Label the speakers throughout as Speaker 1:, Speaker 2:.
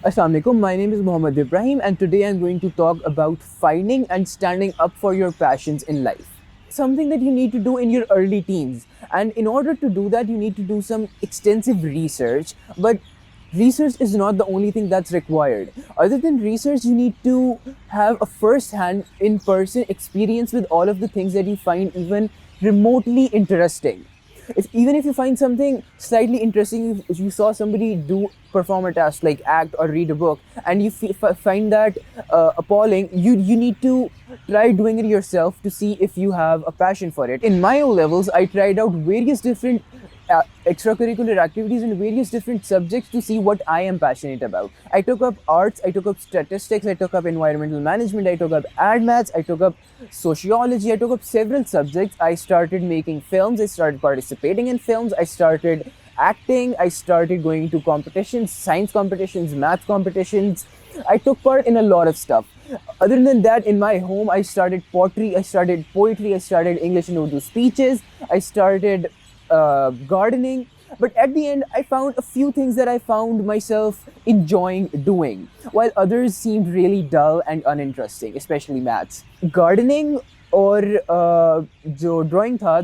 Speaker 1: Assalamu alaikum, my name is Ibrahim, and today I'm going to talk about finding and standing up for your passions in life. Something that you need to do in your early teens. And in order to do that, you need to do some extensive research. But research is not the only thing that's required. Other than research, you need to have a first hand, in person experience with all of the things that you find even remotely interesting. Even if you find something slightly interesting, if you saw somebody perform a task like act or read a book, and you find that appalling, you need to try doing it yourself to see if you have a passion for it. In my O levels, I tried out various different extracurricular activities in various different subjects to see what I am passionate about. I took up arts, I took up statistics, I took up environmental management, I took up ad maths, I took up sociology, I took up several subjects. I started making films, I started participating in films, I started acting, I started going to competitions, science competitions, math competitions. I took part in a lot of stuff. Other than that, in my home, I started pottery, I started poetry, I started English and Urdu speeches, I started gardening. But at the end, I found a few things that I found myself enjoying doing, while others seemed really dull and uninteresting, especially maths. Gardening or jo drawing tha,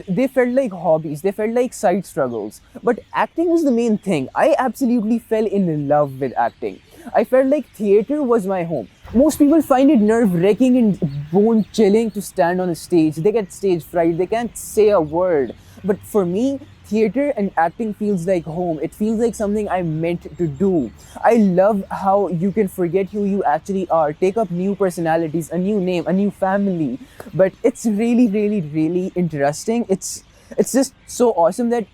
Speaker 1: they felt like hobbies, they felt like side struggles. But acting was the main thing. I absolutely fell in love with acting. I felt like theater was my home. Most people find it nerve-wracking and bone chilling to stand on a stage. They get stage fright, they can't say a word. But for me, theater and acting feels like home. It feels like something I'm meant to do. I love how you can forget who you actually are, take up new personalities, a new name, a new family. But it's really, really, really interesting. It's just so awesome that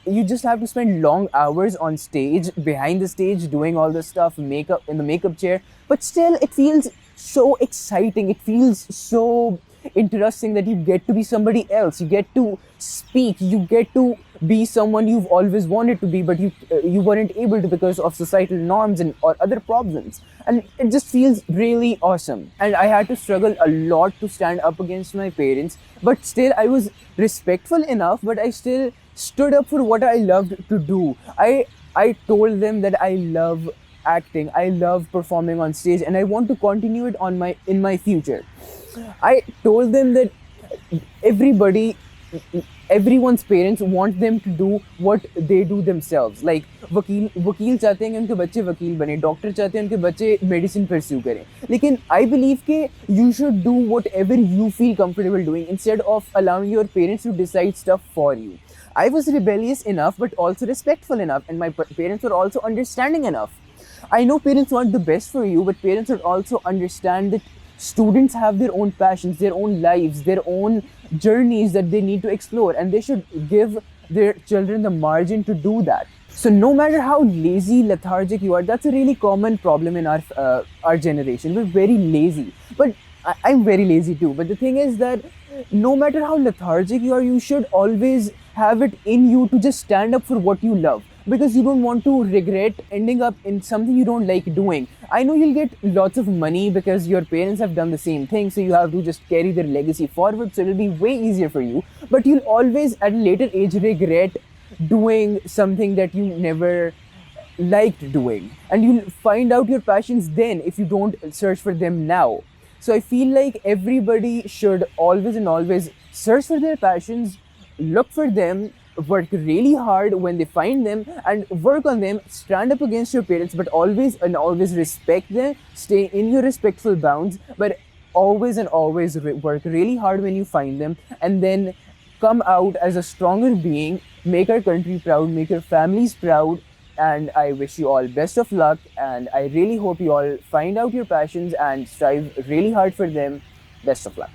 Speaker 1: you just have to spend long hours on stage, behind the stage, doing all this stuff, makeup in the makeup chair. But still, it feels so exciting. It feels so interesting that you get to be somebody else. You get to speak. You get to be someone you've always wanted to be, but you weren't able to because of societal norms and or other problems. And it just feels really awesome. And I had to struggle a lot to stand up against my parents, but still I was respectful enough. But I still stood up for what I loved to do. I told them that I love acting, I love performing on stage, and I want to continue it in my future. I told them that everyone's parents want them to do what they do themselves. Like वकील चाहते हैं कि उनके बच्चे वकील बने, doctor चाहते हैं उनके बच्चे मेडिसिन परस्यू करें. लेकिन I believe कि you should do whatever you feel comfortable doing instead of allowing your parents to decide stuff for you. I was rebellious enough, but also respectful enough, and my parents were also understanding enough. I know parents want the best for you, but parents should also understand that students have their own passions, their own lives, their own journeys that they need to explore, and they should give their children the margin to do that. So no matter how lazy, lethargic you are, that's a really common problem in our generation. We're very lazy, but I'm very lazy too. But the thing is that no matter how lethargic you are, you should always have it in you to just stand up for what you love, because you don't want to regret ending up in something you don't like doing. I know you'll get lots of money because your parents have done the same thing, so you have to just carry their legacy forward, so it'll be way easier for you. But you'll always at a later age regret doing something that you never liked doing, and you'll find out your passions then if you don't search for them now. So I feel like everybody should always and always search for their passions, look for them, work really hard when they find them, and work on them. Stand up against your parents, but always and always respect them. Stay in your respectful bounds, but always and always work really hard when you find them, and then come out as a stronger being. Make our country proud, make your families proud. And I wish you all best of luck, and I really hope you all find out your passions and strive really hard for them. Best of luck.